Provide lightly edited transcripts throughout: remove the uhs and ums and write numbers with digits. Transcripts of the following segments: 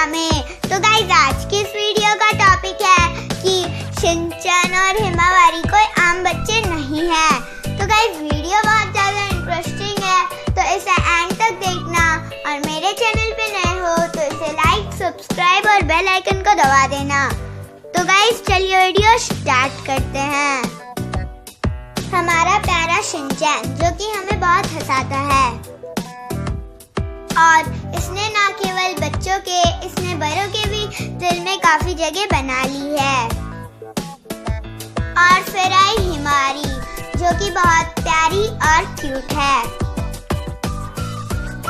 दुनिया में। तो गाइस आज की इस वीडियो का टॉपिक है कि शिनचैन और हिमावारी कोई आम बच्चे नहीं है। तो गाइस वीडियो बहुत ज़्यादा इंटरेस्टिंग है, तो इसे एंड तक देखना और मेरे चैनल पे नए हो तो इसे लाइक, सब्सक्राइब और बेल आइकन को दबा देना। तो गाइस चलिए वीडियो स्टार्ट करते हैं। हमारा प्यारा शिनचैन जो कि हमें बहुत हंसाता है और इसने ना केवल बच्चों के, इसने बड़ों के भी दिल में काफी जगह बना ली है। और फिर आई हिमावारी जो कि बहुत प्यारी और क्यूट है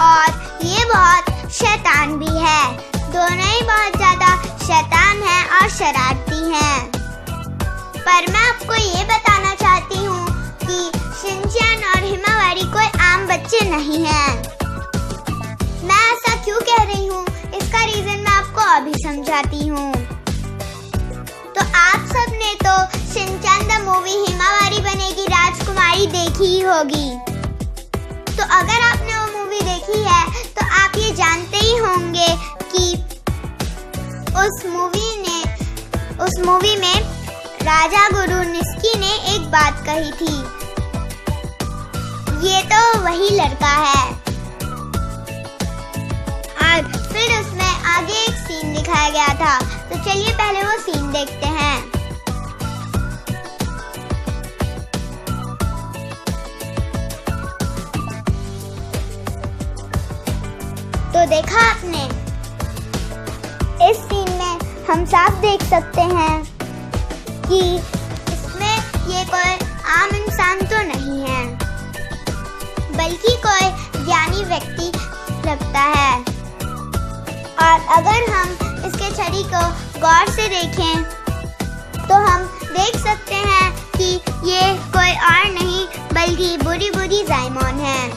और ये बहुत शैतान भी है। दोनों ही बहुत ज्यादा शैतान हैं और शरारती हैं। पर मैं आपको ये बताना चाहती हूँ कि शिनचैन और हिमावारी कोई आम बच्चे नहीं हैं। मैं ऐसा क्यों कह रही हूँ, इसका रीजन मैं आपको अभी समझाती हूँ। तो आप सब ने तो शिनचैन द मूवी हिमावारी बनेगी राजकुमारी देखी ही होगी। तो अगर आपने वो मूवी देखी है तो आप ये जानते ही होंगे कि उस मूवी में राजा गुरु निस्की ने एक बात कही थी, ये तो वही लड़का है। और फिर उसमें आगे एक सीन दिखाया गया था, तो चलिए पहले वो सीन देखते हैं। तो देखा आपने, इस सीन में हम साफ देख सकते हैं कि इसमें ये कोई आम इंसान तो नहीं है, बल्कि कोई ज्ञानी व्यक्ति लगता है। और अगर हम इसके छड़ी को गौर से देखें तो हम देख सकते हैं कि ये कोई और नहीं बल्कि बुरी बुरी जाइमोन है।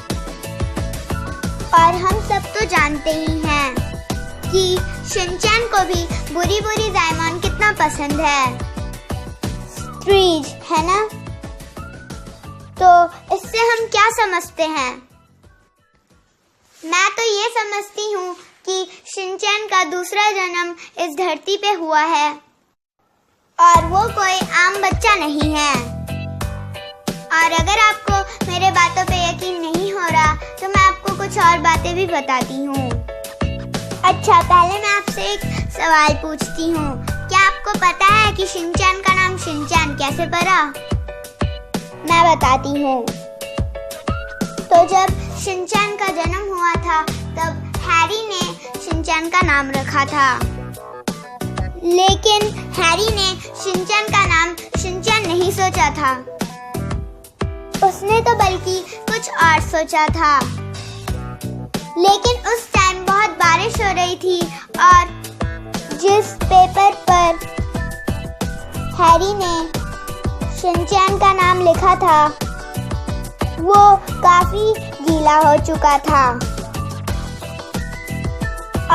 और हम सब तो जानते ही हैं कि शिनचैन को भी बुरी बुरी जाइमोन कितना पसंद है, स्ट्रीज है ना। तो इससे हम क्या समझते हैं? मैं तो ये समझती हूँ कि शिनचैन का दूसरा जन्म इस धरती पे हुआ है और वो कोई आम बच्चा नहीं है। और अगर आपको मेरे बातों पे यकीन नहीं हो रहा तो मैं आपको कुछ और बातें भी बताती हूँ। अच्छा, पहले मैं आपसे एक सवाल पूछती हूँ, क्या आपको पता है कि शिनचैन का नाम शिनचैन कैसे पड़ा? मैं बताती हूँ। तो जब शिनचैन का जन्म हुआ था तब हैरी ने शिनचैन का नाम रखा था, लेकिन हैरी ने शिनचैन का नाम शिनचैन नहीं सोचा था, उसने तो बल्कि कुछ और सोचा था। लेकिन उस टाइम बहुत बारिश हो रही थी और जिस पेपर पर हैरी ने शिनचैन का नाम लिखा था वो काफी गीला हो चुका था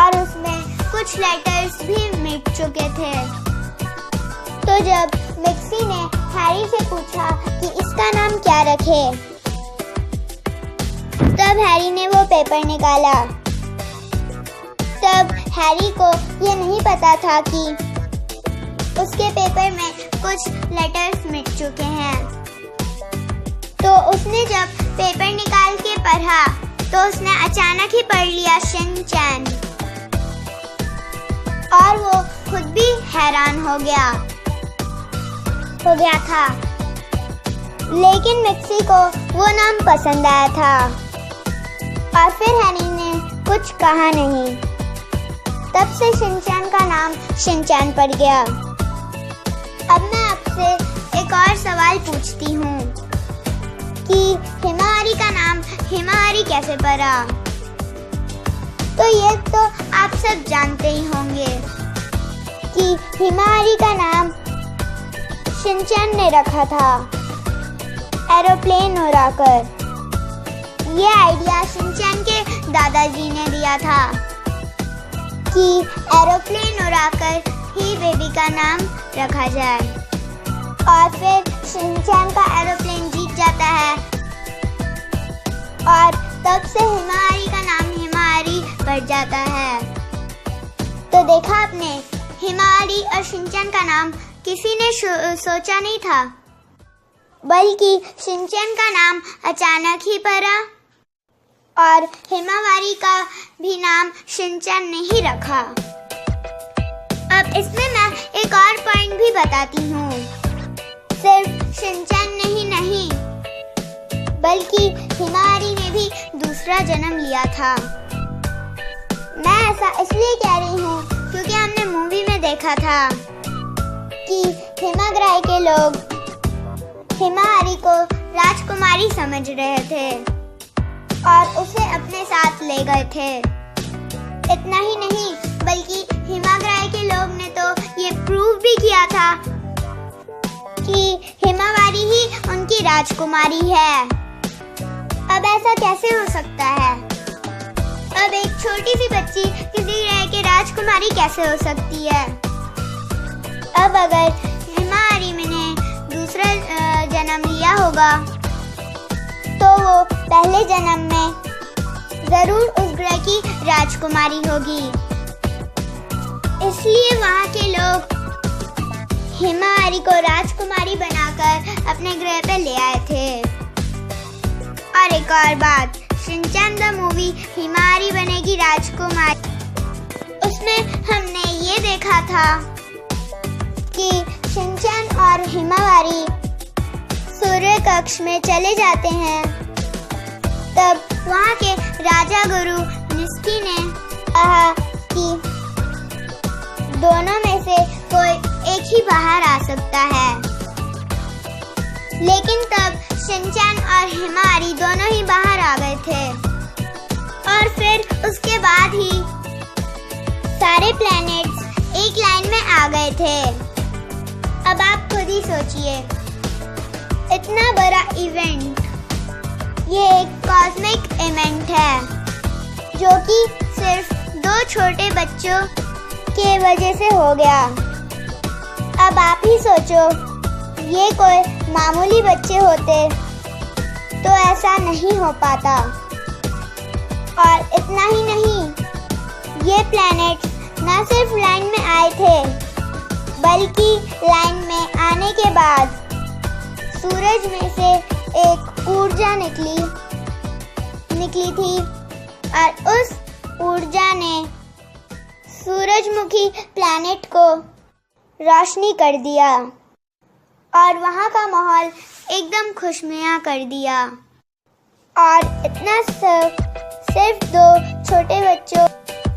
और उसमें कुछ लेटर्स भी मिट चुके थे। तो जब मिक्सी ने हैरी से पूछा कि इसका नाम क्या रखे, तब हैरी ने वो पेपर निकाला। तब हैरी को ये नहीं पता था कि उसके पेपर में कुछ लेटर्स मिट चुके हैं। तो उसने जब पेपर निकाल के पढ़ा तो उसने अचानक ही पढ़ लिया शिनचैन और वो खुद भी हैरान हो गया था। लेकिन मिक्सी को वो नाम पसंद आया था और फिर हैरी ने कुछ कहा नहीं। तब से शिनचैन का नाम शिनचैन पड़ गया। अब मैं आपसे एक और सवाल पूछती हूँ कि हिमावारी का नाम हिमावारी कैसे पड़ा? तो ये तो आप सब जानते ही होंगे कि हिमावारी का नाम शिनचैन ने रखा था एरोप्लेन उड़ाकर। ये आइडिया शिनचैन के दादाजी ने दिया था कि एरोप्लेन उड़ाकर ही बेबी का नाम रखा जाए। और फिर शिनचैन का एरोप्लेन जीत जाता है और तब से हिमावारी का नाम हिमावारी पड़ जाता है। तो सपने हिमावारी और शिनचैन का नाम किसी ने सोचा नहीं था, बल्कि शिनचैन का नाम अचानक ही पड़ा और हिमावारी का भी नाम शिनचैन ने ही रखा। अब इसमें मैं एक और पॉइंट भी बताती हूँ। सिर्फ शिनचैन ने ही नहीं, बल्कि हिमावारी ने भी दूसरा जन्म लिया था। मैं ऐसा इसलिए कह रही हूँ क्योंकि हमने मूवी में देखा था कि हिमाग्राही के लोग हिमावारी को राजकुमारी समझ रहे थे और उसे अपने साथ ले गए थे। इतना ही नहीं, बल्कि हिमाग्राही के लोग ने तो ये प्रूव भी किया था कि हिमावारी ही उनकी राजकुमारी है। अब ऐसा कैसे हो सकता है? अब एक छोटी सी बच्ची किसी ग्रह की राजकुमारी कैसे हो सकती है? अब अगर हिमावारी ने दूसरा जन्म लिया होगा तो वो पहले जन्म में जरूर उस ग्रह की राजकुमारी होगी। इसलिए वहाँ के लोग हिमावारी को राजकुमारी बनाकर अपने ग्रह पे ले आए थे। और एक और बात, शिनचैन द मूवी हिमावारी बनेगी राजकुमारी, उसमें हमने ये देखा था कि शिनचैन और हिमावारी सूर्य कक्ष में चले जाते हैं। तब वहाँ के राजा गुरु निस्की ने कहा कि दोनों में से कोई एक ही बाहर आ सकता है, लेकिन तब शिनचैन और हिमावारी दोनों ही बाहर आ गए थे और फिर उसके बाद ही सारे प्लैनेट्स एक लाइन में आ गए थे। अब आप खुद ही सोचिए, इतना बड़ा इवेंट, ये एक कॉस्मिक इवेंट है जो कि सिर्फ 2 छोटे बच्चों के वजह से हो गया। अब आप ही सोचो, ये कोई मामूली बच्चे होते तो ऐसा नहीं हो पाता। और इतना ही नहीं, ये प्लैनेट्स न सिर्फ लाइन में आए थे, बल्कि लाइन में आने के बाद सूरज में से एक ऊर्जा निकली थी और उस ऊर्जा ने सूरजमुखी प्लैनेट को रोशनी कर दिया और वहाँ का माहौल एकदम खुशनुमा कर दिया। और इतना सिर्फ 2 छोटे बच्चों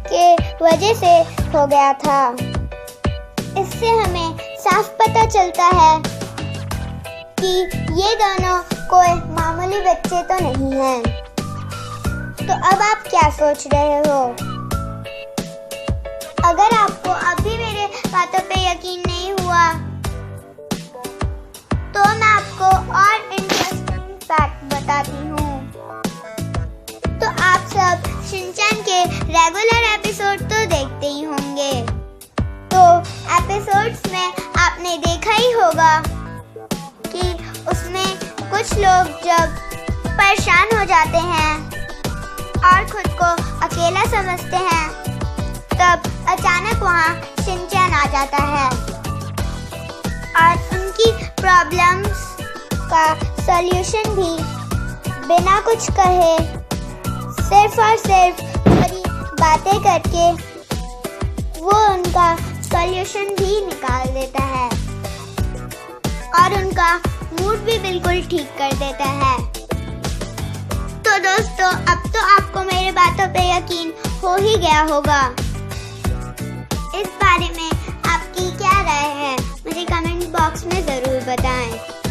के वजह से हो गया था। इससे हमें साफ पता चलता है कि ये दोनों कोई मामूली बच्चे तो नहीं हैं। तो अब आप क्या सोच रहे हो? अगर आपको अभी मेरे बातों पे यकीन नहीं हुआ तो मैं आपको और इंटरेस्टिंग फैक्ट बताती हूँ। तो आप सब शिनचैन के रेगुलर एपिसोड तो देखते ही होंगे। तो एपिसोड्स में आपने देखा ही होगा कि उसमें कुछ लोग जब परेशान हो जाते हैं और खुद को अकेला समझते हैं, तब अचानक वहाँ शिनचैन आ जाता है और उनकी प्रॉब्लम्स का सॉल्यूशन भी बिना कुछ कहे सिर्फ और सिर्फ थोड़ी बातें करके वो उनका सॉल्यूशन भी निकाल देता है और उनका मूड भी बिल्कुल ठीक कर देता है। तो दोस्तों, अब तो आपको मेरे बातों पे यकीन हो ही गया होगा। इस बारे में आपकी क्या राय है, मुझे कमेंट बॉक्स में ज़रूर बताएं।